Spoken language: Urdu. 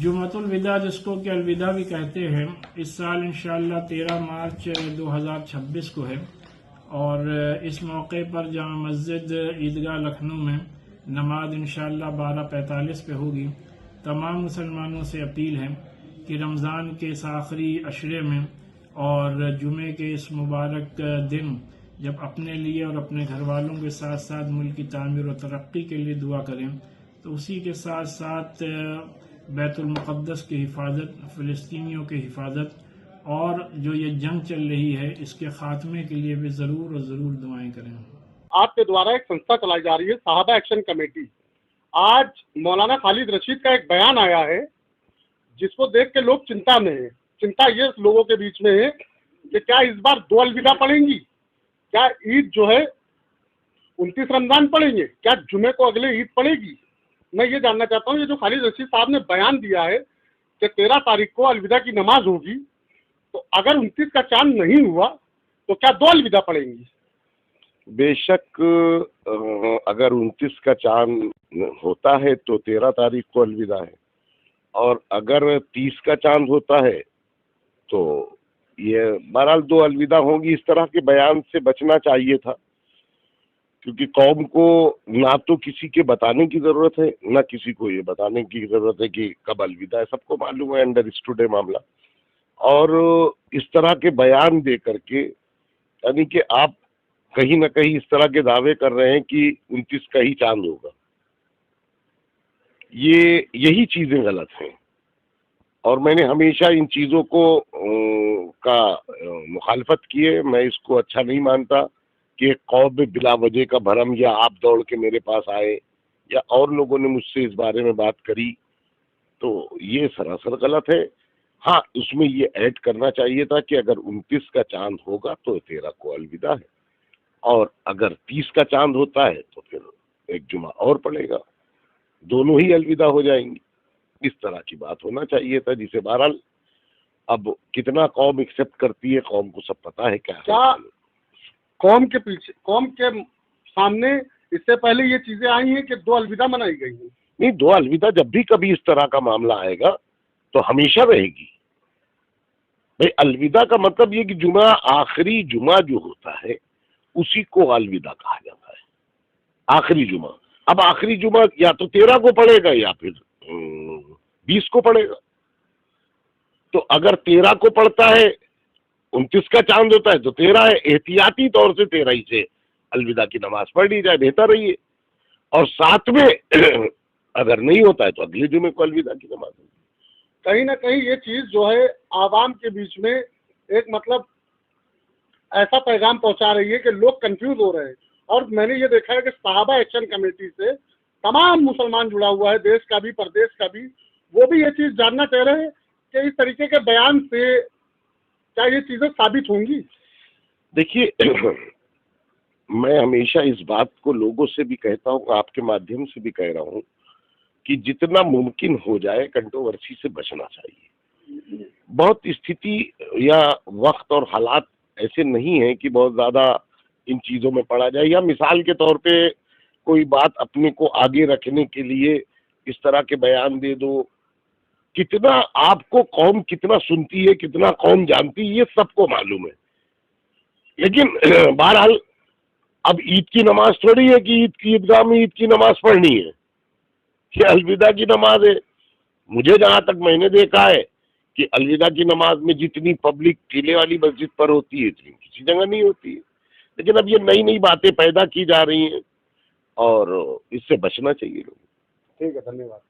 جمعۃ الوداع جس کو کہ الوداع بھی کہتے ہیں، اس سال انشاءاللہ 13 مارچ 2026 کو ہے، اور اس موقع پر جامع مسجد عیدگاہ لکھنؤ میں نماز انشاءاللہ 12:45 پہ ہوگی۔ تمام مسلمانوں سے اپیل ہے کہ رمضان کے اس آخری عشرے میں اور جمعے کے اس مبارک دن جب اپنے لیے اور اپنے گھر والوں کے ساتھ ساتھ ملک کی تعمیر و ترقی کے لیے دعا کریں، تو اسی کے ساتھ ساتھ بیت المقدس کی حفاظت، فلسطینیوں کی حفاظت، اور جو یہ جنگ چل رہی ہے اس کے خاتمے کے لیے بھی ضرور اور ضرور دعائیں کریں۔ آپ کے دوارا ایک سنستھا چلائی جا رہی ہے صحابہ ایکشن کمیٹی۔ آج مولانا خالد رشید کا ایک بیان آیا ہے جس کو دیکھ کے لوگ چنتا میں ہیں۔ چنتا یہ لوگوں کے بیچ میں ہے کہ کیا اس بار 2 الوداع پڑیں گی، کیا عید جو ہے 29 رمضان پڑیں گے، کیا جمعے کو اگلے عید پڑے گی۔ میں یہ جاننا چاہتا ہوں، یہ جو خالد رشید صاحب نے بیان دیا ہے کہ 13 تاریخ کو الوداع کی نماز ہوگی، تو اگر 29 کا چاند نہیں ہوا تو کیا 2 الوداع پڑیں گی؟ بے شک اگر 29 کا چاند ہوتا ہے تو 13 تاریخ کو الوداع ہے، اور اگر 30 کا چاند ہوتا ہے تو یہ بہرحال 2 الوداع ہوں گی۔ اس طرح کے بیان سے بچنا چاہیے تھا، کیونکہ قوم کو نہ تو کسی کے بتانے کی ضرورت ہے، نہ کسی کو یہ بتانے کی ضرورت ہے کہ کب الوداع ہے۔ سب کو معلوم ہے، انڈرسٹوڈ ہے معاملہ۔ اور اس طرح کے بیان دے کر کے یعنی کہ آپ کہیں نہ کہیں اس طرح کے دعوے کر رہے ہیں کہ 29 کا ہی چاند ہوگا، یہی چیزیں غلط ہیں، اور میں نے ہمیشہ ان چیزوں کا مخالفت کی ہے۔ میں اس کو اچھا نہیں مانتا کہ ایک قوم میں بلا وجہ کا بھرم، یا آپ دوڑ کے میرے پاس آئے یا اور لوگوں نے مجھ سے اس بارے میں بات کری، تو یہ سراسر غلط ہے۔ ہاں، اس میں یہ ایڈ کرنا چاہیے تھا کہ اگر 29 کا چاند ہوگا تو 13 کو الوداع ہے، اور اگر 30 کا چاند ہوتا ہے تو پھر ایک جمعہ اور پڑے گا، دونوں ہی الوداع ہو جائیں گی۔ اس طرح کی بات ہونا چاہیے تھا، جسے بہرحال اب کتنا قوم ایکسپٹ کرتی ہے، قوم کو سب پتہ ہے کیا قوم کے پیچھے، قوم کے سامنے اس سے پہلے یہ چیزیں آئی ہیں کہ 2 الوداع منائی گئی ہیں۔ نہیں، 2 الوداع جب بھی کبھی اس طرح کا معاملہ آئے گا تو ہمیشہ رہے گی۔ بھائی الوداع کا مطلب یہ کہ جمعہ، آخری جمعہ جو ہوتا ہے اسی کو الوداع کہا جاتا ہے، آخری جمعہ۔ اب آخری جمعہ یا تو 13 کو پڑے گا یا پھر 20 کو پڑے گا، تو اگر 13 کو پڑتا ہے، 29 کا چاند ہوتا ہے تو 13 ہے، احتیاطی طور سے 13 ہی سے الوداع کی نماز پڑھ لی جائے، بہتر رہی ہے۔ اور ساتھ میں اگر نہیں ہوتا ہے تو اگلے جمعے کو الوداع کی نماز ہوگی۔ کہیں نہ کہیں یہ چیز جو ہے عوام کے بیچ میں ایک مطلب ایسا پیغام پہنچا رہی ہے کہ لوگ کنفیوز ہو رہے ہیں، اور میں نے یہ دیکھا ہے کہ صحابہ ایکشن کمیٹی سے تمام مسلمان جڑا ہوا ہے، دیش کا بھی پردیش کا بھی، وہ بھی یہ چیز جاننا چاہ رہے ہیں کہ اس طریقے کے بیان سے کیا یہ چیزیں ثابت ہوں گی؟ دیکھیے، میں ہمیشہ اس بات کو لوگوں سے بھی کہتا ہوں، آپ کے مادھیم سے بھی کہہ رہا ہوں کہ جتنا ممکن ہو جائے کنٹروورسی سے بچنا چاہیے۔ بہت استھتی یا وقت اور حالات ایسے نہیں ہیں کہ بہت زیادہ ان چیزوں میں پڑا جائے، یا مثال کے طور پہ کوئی بات اپنے کو آگے رکھنے کے لیے اس طرح کے بیان دے دو۔ کتنا آپ کو قوم کتنا سنتی ہے، کتنا قوم جانتی ہے، یہ سب کو معلوم ہے۔ لیکن بہرحال اب عید کی نماز تھوڑی ہے کہ عید کی عیدگاہ میں عید کی نماز پڑھنی ہے، یہ الوداع کی نماز ہے۔ مجھے جہاں تک میں نے دیکھا ہے کہ الوداع کی نماز میں جتنی پبلک ٹھیلے والی مسجد پر ہوتی ہے اتنی کسی جگہ نہیں ہوتی ہے۔ لیکن اب یہ نئی نئی باتیں پیدا کی جا رہی ہیں، اور اس سے بچنا چاہیے لوگوں کو۔ ٹھیک ہے، دھنیہ واد۔